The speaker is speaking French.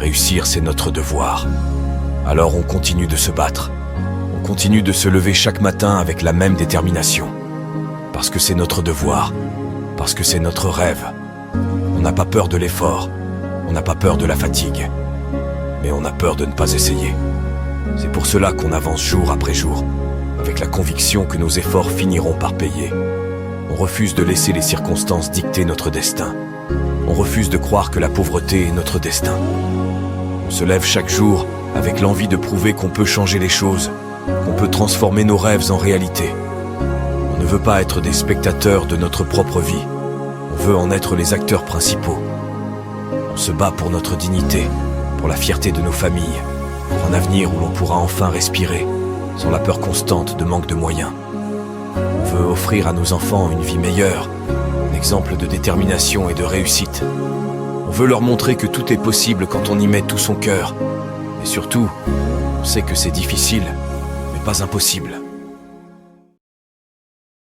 Réussir, c'est notre devoir. Alors on continue de se battre. On continue de se lever chaque matin avec la même détermination. Parce que c'est notre devoir. Parce que c'est notre rêve. On n'a pas peur de l'effort. On n'a pas peur de la fatigue. Mais on a peur de ne pas essayer. C'est pour cela qu'on avance jour après jour, avec la conviction que nos efforts finiront par payer. On refuse de laisser les circonstances dicter notre destin. On refuse de croire que la pauvreté est notre destin. On se lève chaque jour avec l'envie de prouver qu'on peut changer les choses, qu'on peut transformer nos rêves en réalité. On ne veut pas être des spectateurs de notre propre vie. On veut en être les acteurs principaux. On se bat pour notre dignité, pour la fierté de nos familles, pour un avenir où l'on pourra enfin respirer, sans la peur constante de manque de moyens. On veut offrir à nos enfants une vie meilleure, un exemple de détermination et de réussite. On veut leur montrer que tout est possible quand on y met tout son cœur. Et surtout, on sait que c'est difficile, mais pas impossible.